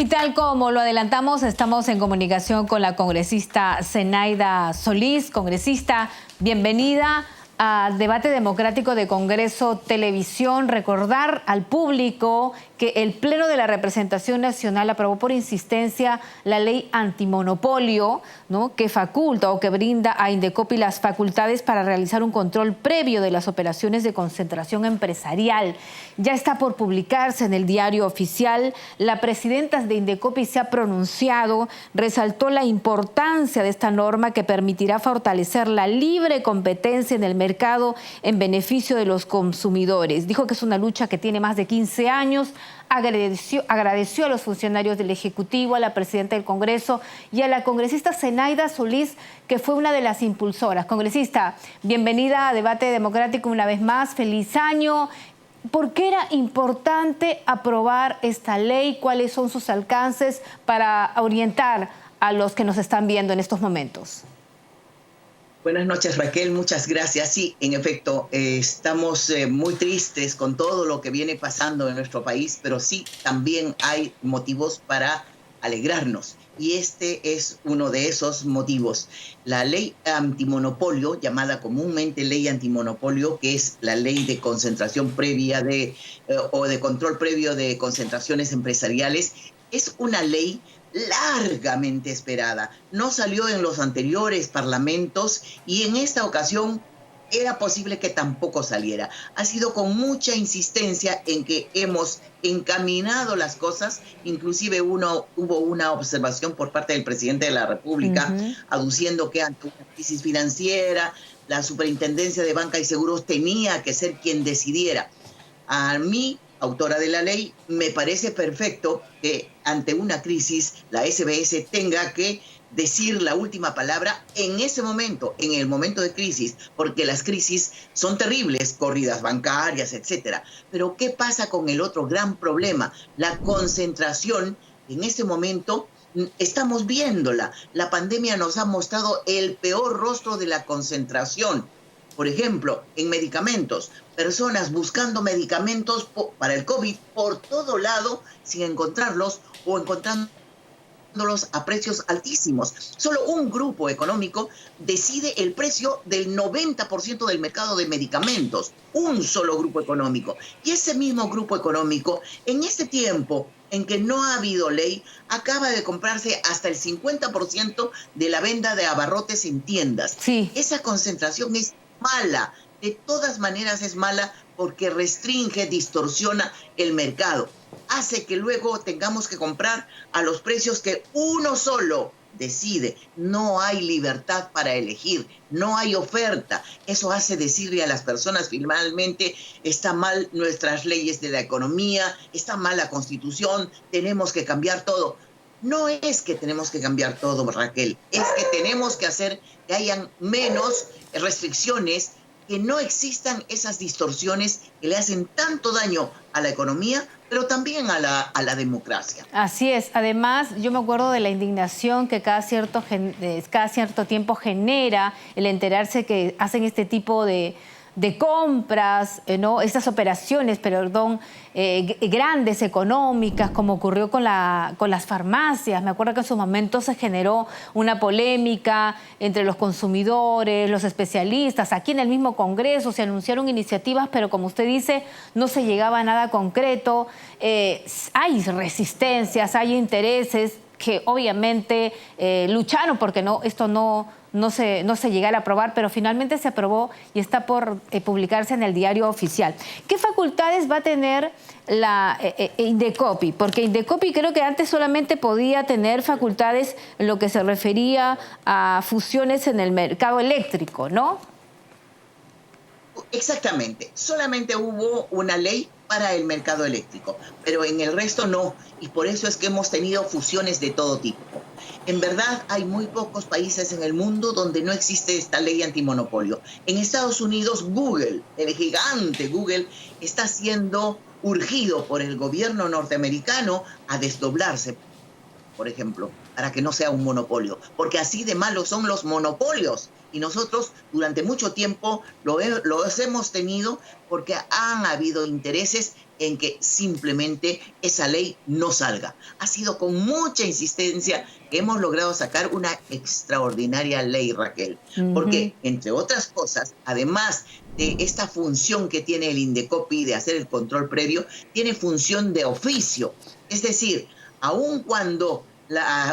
Y tal como lo adelantamos, estamos en comunicación con la congresista Zenaida Solís. Congresista, bienvenida a Debate Democrático de Congreso Televisión. Recordar al público que el Pleno de la Representación Nacional aprobó por insistencia la ley antimonopolio, ¿no?, que faculta o que brinda a Indecopi las facultades para realizar un control previo de las operaciones de concentración empresarial. Ya está por publicarse en el Diario Oficial. La presidenta de Indecopi se ha pronunciado, resaltó la importancia de esta norma que permitirá fortalecer la libre competencia en el mercado en beneficio de los consumidores. Dijo que es una lucha que tiene más de 15 años. Agradeció a los funcionarios del Ejecutivo, a la presidenta del Congreso y a la congresista Zenaida Solís, que fue una de las impulsoras. Congresista, bienvenida a Debate Democrático una vez más. Feliz año. ¿Por qué era importante aprobar esta ley? ¿Cuáles son sus alcances para orientar a los que nos están viendo en estos momentos? Buenas noches, Raquel, muchas gracias. Sí, en efecto, estamos muy tristes con todo lo que viene pasando en nuestro país, pero sí, también hay motivos para alegrarnos. Y este es uno de esos motivos. La ley antimonopolio, llamada comúnmente ley antimonopolio, que es la ley de concentración previa o de control previo de concentraciones empresariales, es una ley largamente esperada. No salió en los anteriores parlamentos y en esta ocasión era posible que tampoco saliera. Ha sido con mucha insistencia en que hemos encaminado las cosas. Inclusive hubo una observación por parte del presidente de la República aduciendo que ante una crisis financiera la Superintendencia de Banca y Seguros tenía que ser quien decidiera. A mí, autora de la ley, me parece perfecto que ante una crisis la SBS tenga que decir la última palabra en ese momento, en el momento de crisis, porque las crisis son terribles, corridas bancarias, etcétera. Pero ¿qué pasa con el otro gran problema? La concentración. En ese momento estamos viéndola. La pandemia nos ha mostrado el peor rostro de la concentración. Por ejemplo, en medicamentos, personas buscando medicamentos para el COVID por todo lado sin encontrarlos o encontrándolos a precios altísimos. Solo un grupo económico decide el precio del 90% del mercado de medicamentos. Un solo grupo económico. Y ese mismo grupo económico, en este tiempo en que no ha habido ley, acaba de comprarse hasta el 50% de la venta de abarrotes en tiendas. Sí. Esa concentración es mala, de todas maneras es mala porque restringe, distorsiona el mercado, hace que luego tengamos que comprar a los precios que uno solo decide. No hay libertad para elegir, no hay oferta. Eso hace decirle a las personas finalmente: está mal nuestras leyes de la economía, está mal la Constitución, tenemos que cambiar todo. No es que tenemos que cambiar todo, Raquel, es que tenemos que hacer que hayan menos restricciones, que no existan esas distorsiones que le hacen tanto daño a la economía, pero también a la democracia. Así es. Además, yo me acuerdo de la indignación que cada cierto tiempo genera el enterarse que hacen este tipo de compras, ¿no? Estas operaciones, grandes, económicas, como ocurrió con las farmacias. Me acuerdo que en su momento se generó una polémica entre los consumidores, los especialistas. Aquí en el mismo Congreso se anunciaron iniciativas, pero como usted dice, no se llegaba a nada concreto. Hay resistencias, hay intereses que obviamente lucharon porque esto no se llegara a aprobar, pero finalmente se aprobó y está por publicarse en el Diario Oficial. ¿Qué facultades va a tener la Indecopi? Porque Indecopi creo que antes solamente podía tener facultades en lo que se refería a fusiones en el mercado eléctrico, ¿no? Exactamente. Solamente hubo una ley para el mercado eléctrico, pero en el resto no, y por eso es que hemos tenido fusiones de todo tipo. En verdad, hay muy pocos países en el mundo donde no existe esta ley antimonopolio. En Estados Unidos, Google, el gigante Google, está siendo urgido por el gobierno norteamericano a desdoblarse, por ejemplo, para que no sea un monopolio, porque así de malos son los monopolios Y nosotros durante mucho tiempo los hemos tenido porque han habido intereses en que simplemente esa ley no salga. Ha sido con mucha insistencia que hemos logrado sacar una extraordinaria ley, Raquel, porque, entre otras cosas, además de esta función que tiene el Indecopi de hacer el control previo, tiene función de oficio. Es decir, aun cuando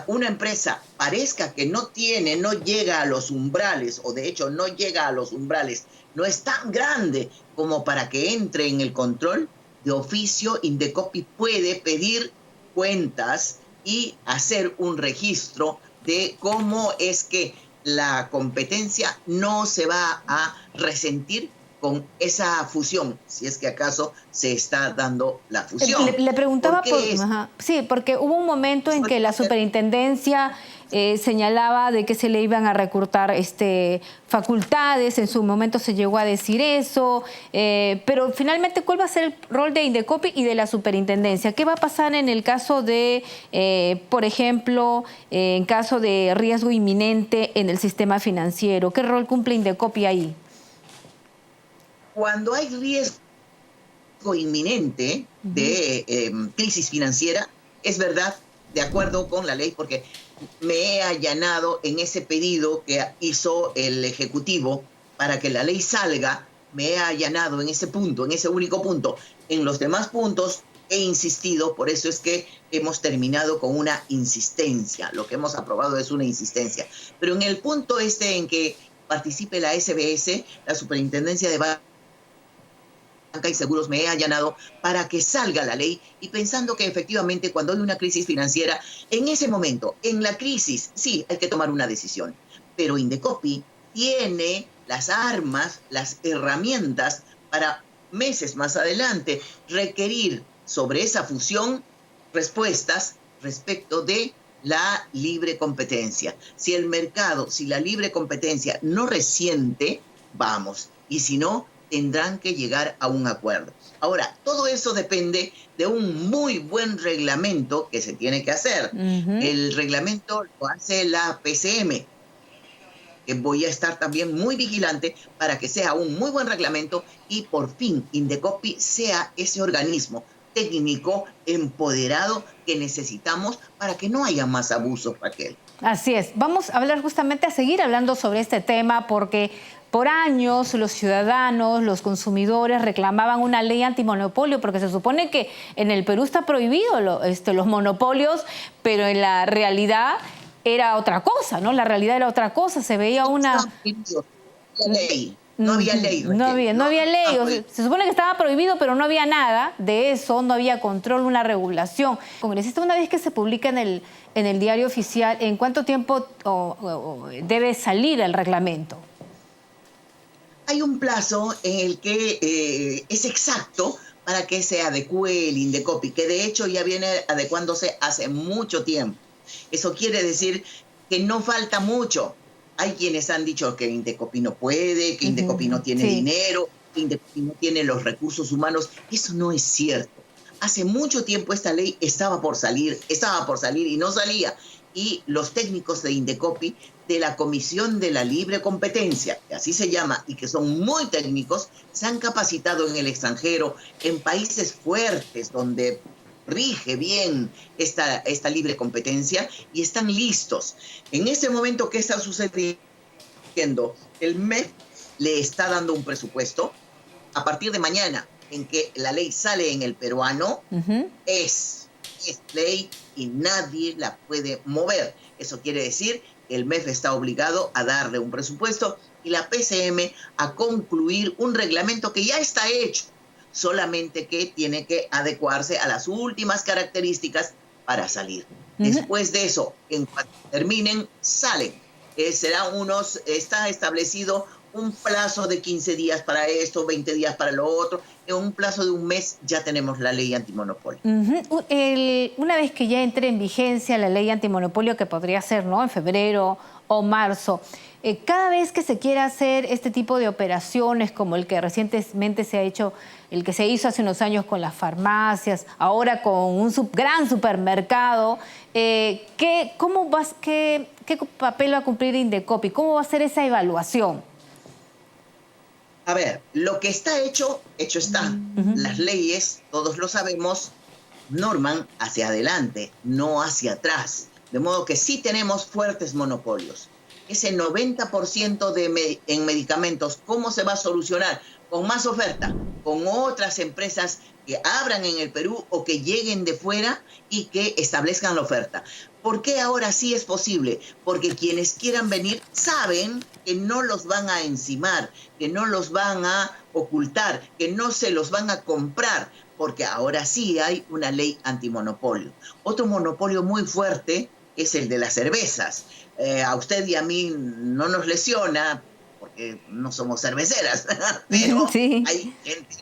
una empresa parezca que no llega a los umbrales, o de hecho no llega a los umbrales, no es tan grande como para que entre en el control, de oficio Indecopi puede pedir cuentas y hacer un registro de cómo es que la competencia no se va a resentir con esa fusión, si es que acaso se está dando la fusión. Le preguntaba sí, porque hubo un momento en que la superintendencia señalaba de que se le iban a recortar facultades, en su momento se llegó a decir eso, pero finalmente, ¿cuál va a ser el rol de Indecopi y de la superintendencia? ¿Qué va a pasar en el caso de, por ejemplo, en caso de riesgo inminente en el sistema financiero? ¿Qué rol cumple Indecopi ahí? Cuando hay riesgo inminente de crisis financiera, es verdad, de acuerdo con la ley, porque me he allanado en ese pedido que hizo el Ejecutivo para que la ley salga, me he allanado en ese punto, en ese único punto. En los demás puntos he insistido, por eso es que hemos terminado con una insistencia. Lo que hemos aprobado es una insistencia. Pero en el punto en que participe la SBS, la Superintendencia de Banca y Seguros, me he allanado para que salga la ley y pensando que efectivamente cuando hay una crisis financiera, en ese momento, en la crisis, sí, hay que tomar una decisión. Pero Indecopi tiene las armas, las herramientas para meses más adelante requerir sobre esa fusión respuestas respecto de la libre competencia. Si el mercado, si la libre competencia no resiente, vamos. Y si no, tendrán que llegar a un acuerdo. Ahora, todo eso depende de un muy buen reglamento que se tiene que hacer. El reglamento lo hace la PCM, que voy a estar también muy vigilante para que sea un muy buen reglamento y por fin Indecopi sea ese organismo técnico empoderado que necesitamos para que no haya más abusos, Raquel. Así es. Vamos a hablar justamente, a seguir hablando sobre este tema, porque por años los ciudadanos, los consumidores reclamaban una ley antimonopolio, porque se supone que en el Perú está prohibido los monopolios, pero en la realidad era otra cosa, ¿no? La realidad era otra cosa, se veía una... No había ley. No había ley. O sea, se supone que estaba prohibido, pero no había nada de eso, no había control, una regulación. Congresista, una vez que se publica en el diario oficial, ¿en cuánto tiempo debe salir el reglamento? Hay un plazo en el que es exacto para que se adecue el Indecopi, que de hecho ya viene adecuándose hace mucho tiempo. Eso quiere decir que no falta mucho. Hay quienes han dicho que Indecopi no puede, que Indecopi no tiene dinero, que Indecopi no tiene los recursos humanos. Eso no es cierto. Hace mucho tiempo esta ley estaba por salir y no salía. Y los técnicos de Indecopi, de la Comisión de la Libre Competencia, que así se llama, y que son muy técnicos, se han capacitado en el extranjero, en países fuertes donde rige bien esta libre competencia y están listos. En ese momento, ¿qué está sucediendo? El MEF le está dando un presupuesto. A partir de mañana, en que la ley sale en el peruano, es ley y nadie la puede mover. Eso quiere decir que el MEF está obligado a darle un presupuesto y la PCM a concluir un reglamento que ya está hecho, solamente que tiene que adecuarse a las últimas características para salir. Después de eso, en cuanto terminen, salen. Está establecido un plazo de 15 días para esto, 20 días para lo otro. En un plazo de un mes ya tenemos la ley antimonopolio. Una vez que ya entre en vigencia la ley antimonopolio, que podría ser, ¿no?, en febrero o marzo, Cada vez que se quiera hacer este tipo de operaciones, como el que recientemente se ha hecho, el que se hizo hace unos años con las farmacias, ahora con un gran supermercado, ¿qué papel va a cumplir Indecopi? ¿Cómo va a ser esa evaluación? A ver, lo que está hecho, hecho está. Las leyes, todos lo sabemos, norman hacia adelante, no hacia atrás. De modo que sí tenemos fuertes monopolios. Ese 90% en medicamentos, ¿cómo se va a solucionar? Con más oferta, con otras empresas que abran en el Perú o que lleguen de fuera y que establezcan la oferta. ¿Por qué ahora sí es posible? Porque quienes quieran venir saben que no los van a encimar, que no los van a ocultar, que no se los van a comprar, porque ahora sí hay una ley antimonopolio. Otro monopolio muy fuerte es el de las cervezas. A usted y a mí no nos lesiona, porque no somos cerveceras, pero Sí. hay gente,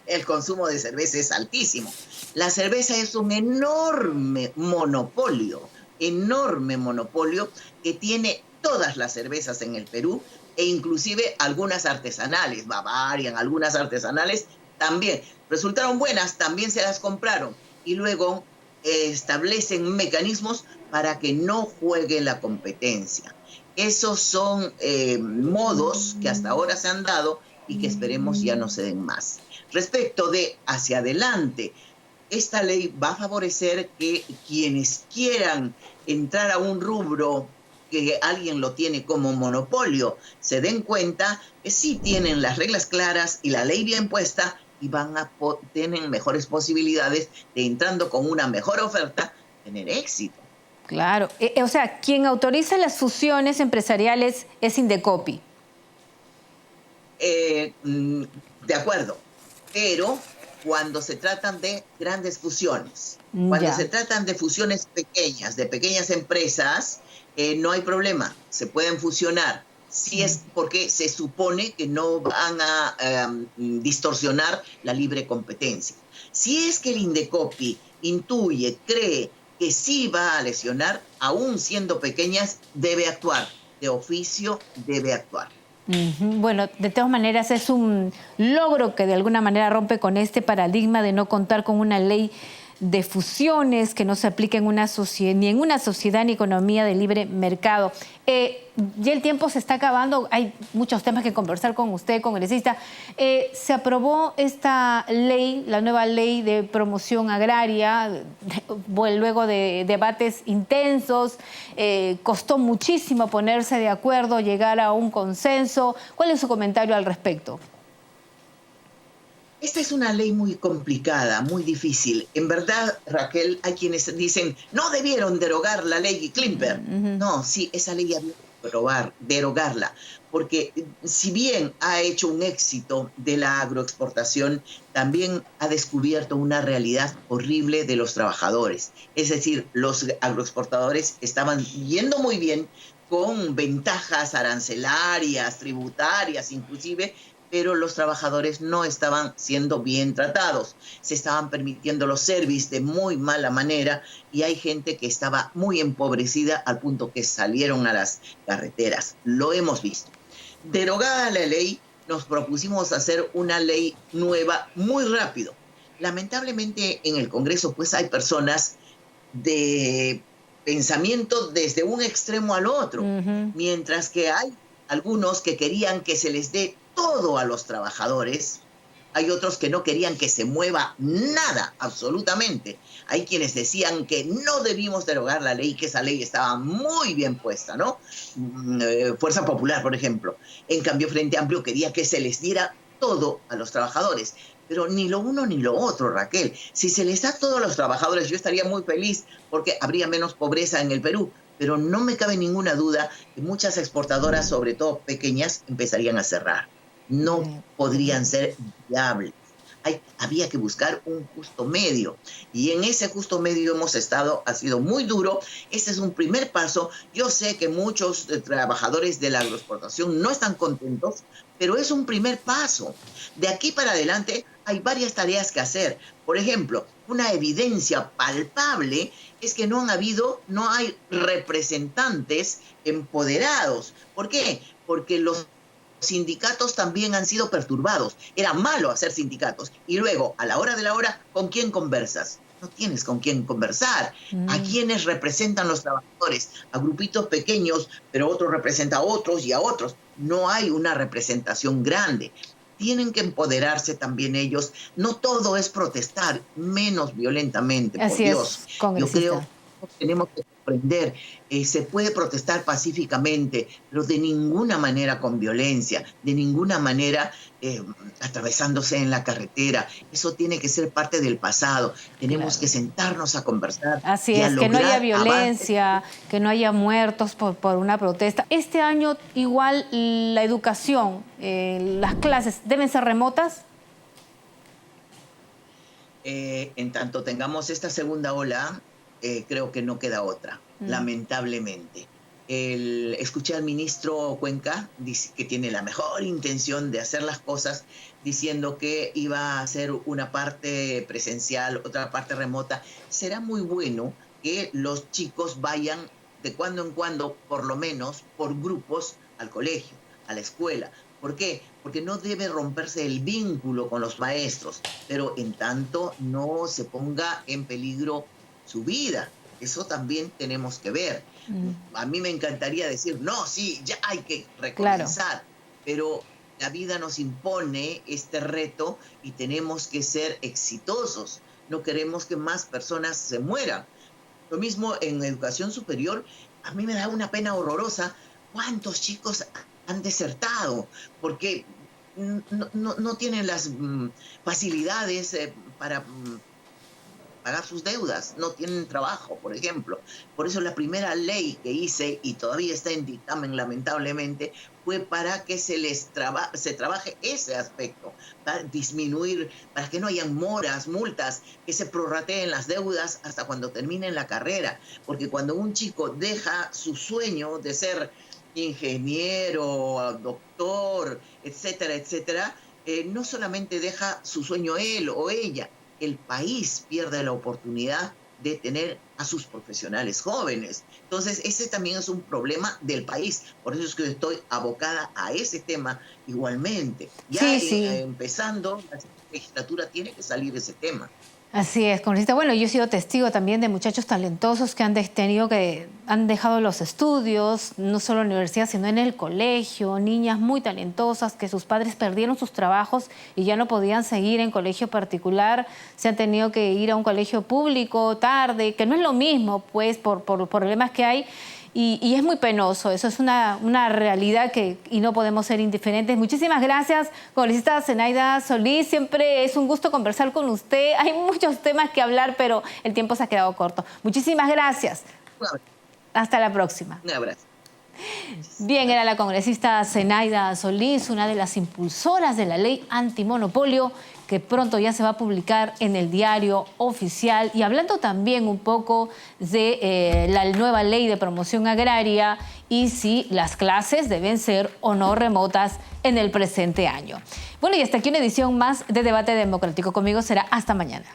el consumo de cerveza es altísimo. La cerveza es un enorme monopolio que tiene todas las cervezas en el Perú e inclusive algunas artesanales, Bavarian, algunas artesanales también. Resultaron buenas, también se las compraron y luego establecen mecanismos para que no juegue la competencia. Esos son modos que hasta ahora se han dado y que esperemos ya no se den más. Respecto de hacia adelante, esta ley va a favorecer que quienes quieran entrar a un rubro que alguien lo tiene como monopolio, se den cuenta que sí tienen las reglas claras y la ley bien puesta y tienen mejores posibilidades de, entrando con una mejor oferta, tener éxito. Claro. O sea, quien autoriza las fusiones empresariales es Indecopi. De acuerdo, pero cuando se tratan de grandes fusiones, cuando se tratan de fusiones pequeñas, de pequeñas empresas, no hay problema, se pueden fusionar. Si es porque se supone que no van a distorsionar la libre competencia. Si es que el Indecopi intuye, cree que sí va a lesionar, aún siendo pequeñas, debe actuar. De oficio debe actuar. Bueno, de todas maneras es un logro que de alguna manera rompe con este paradigma de no contar con una ley de fusiones que no se aplique en una ni en una sociedad ni economía de libre mercado. Ya el tiempo se está acabando, hay muchos temas que conversar con usted, congresista. Se aprobó esta ley, la nueva ley de promoción agraria, luego de debates intensos, costó muchísimo ponerse de acuerdo, llegar a un consenso. ¿Cuál es su comentario al respecto? Esta es una ley muy complicada, muy difícil. En verdad, Raquel, hay quienes dicen, no debieron derogar la ley Klimper. No, sí, esa ley había que derogarla, porque si bien ha hecho un éxito de la agroexportación, también ha descubierto una realidad horrible de los trabajadores. Es decir, los agroexportadores estaban yendo muy bien con ventajas arancelarias, tributarias, inclusive, pero los trabajadores no estaban siendo bien tratados. Se estaban permitiendo los servicios de muy mala manera y hay gente que estaba muy empobrecida al punto que salieron a las carreteras. Lo hemos visto. Derogada la ley, nos propusimos hacer una ley nueva muy rápido. Lamentablemente en el Congreso pues hay personas de pensamiento desde un extremo al otro, mientras que hay algunos que querían que se les dé todo a los trabajadores, hay otros que no querían que se mueva nada, absolutamente. Hay quienes decían que no debimos derogar la ley, que esa ley estaba muy bien puesta, ¿no? Fuerza Popular, por ejemplo. En cambio, Frente Amplio quería que se les diera todo a los trabajadores. Pero ni lo uno ni lo otro, Raquel. Si se les da todo a los trabajadores, yo estaría muy feliz porque habría menos pobreza en el Perú. Pero no me cabe ninguna duda que muchas exportadoras, sobre todo pequeñas, empezarían a cerrar. No podrían ser viables. había que buscar un justo medio. Y en ese justo medio hemos estado, ha sido muy duro. Este es un primer paso. Yo sé que muchos trabajadores de la agroexportación no están contentos, pero es un primer paso. De aquí para adelante hay varias tareas que hacer. Por ejemplo, una evidencia palpable es que no hay representantes empoderados. ¿Por qué? Porque los sindicatos también han sido perturbados. Era malo hacer sindicatos. Y luego, a la hora de la hora, ¿con quién conversas? No tienes con quién conversar. ¿A quiénes representan los trabajadores? A grupitos pequeños, pero otros representan a otros y a otros. No hay una representación grande. Tienen que empoderarse también ellos. No todo es protestar, menos violentamente, por Así Dios. es, congresista. Yo creo que tenemos que comprender, se puede protestar pacíficamente, pero de ninguna manera con violencia, de ninguna manera atravesándose en la carretera. Eso tiene que ser parte del pasado. Tenemos que sentarnos a conversar. Así es, que no haya violencia, que no haya muertos por una protesta. Este año igual la educación, las clases, ¿deben ser remotas? En tanto tengamos esta segunda ola, creo que no queda otra, lamentablemente. Escuché al ministro Cuenca, dice que tiene la mejor intención de hacer las cosas, diciendo que iba a hacer una parte presencial, otra parte remota. Será muy bueno que los chicos vayan de cuando en cuando, por lo menos por grupos, al colegio, a la escuela. ¿Por qué? Porque no debe romperse el vínculo con los maestros, pero en tanto no se ponga en peligro su vida. Eso también tenemos que ver. A mí me encantaría decir, no, sí, ya hay que recomenzar, pero la vida nos impone este reto y tenemos que ser exitosos. No queremos que más personas se mueran. Lo mismo en educación superior, a mí me da una pena horrorosa cuántos chicos han desertado porque no tienen las facilidades para pagar sus deudas, no tienen trabajo, por ejemplo. Por eso la primera ley que hice, y todavía está en dictamen lamentablemente, fue para que se trabaje ese aspecto, para disminuir, para que no hayan moras, multas, que se prorrateen las deudas hasta cuando terminen la carrera. Porque cuando un chico deja su sueño de ser ingeniero, doctor, etcétera, etcétera, no solamente deja su sueño él o ella, el país pierde la oportunidad de tener a sus profesionales jóvenes. Entonces, ese también es un problema del país. Por eso es que estoy abocada a ese tema igualmente. Ya empezando, la legislatura tiene que salir de ese tema. Así es, congresista. Bueno, yo he sido testigo también de muchachos talentosos que han dejado los estudios, no solo en la universidad, sino en el colegio, niñas muy talentosas que sus padres perdieron sus trabajos y ya no podían seguir en colegio particular, se han tenido que ir a un colegio público tarde, que no es lo mismo, pues, por problemas que hay. Y es muy penoso, eso es una realidad y no podemos ser indiferentes. Muchísimas gracias, congresista Zenaida Solís. Siempre es un gusto conversar con usted. Hay muchos temas que hablar, pero el tiempo se ha quedado corto. Muchísimas gracias. Hasta la próxima. Un abrazo. Bien, era la congresista Zenaida Solís, una de las impulsoras de la ley antimonopolio, que pronto ya se va a publicar en el Diario Oficial. Y hablando también un poco de la nueva ley de promoción agraria y si las clases deben ser o no remotas en el presente año. Bueno, y hasta aquí una edición más de Debate Democrático. Conmigo será hasta mañana.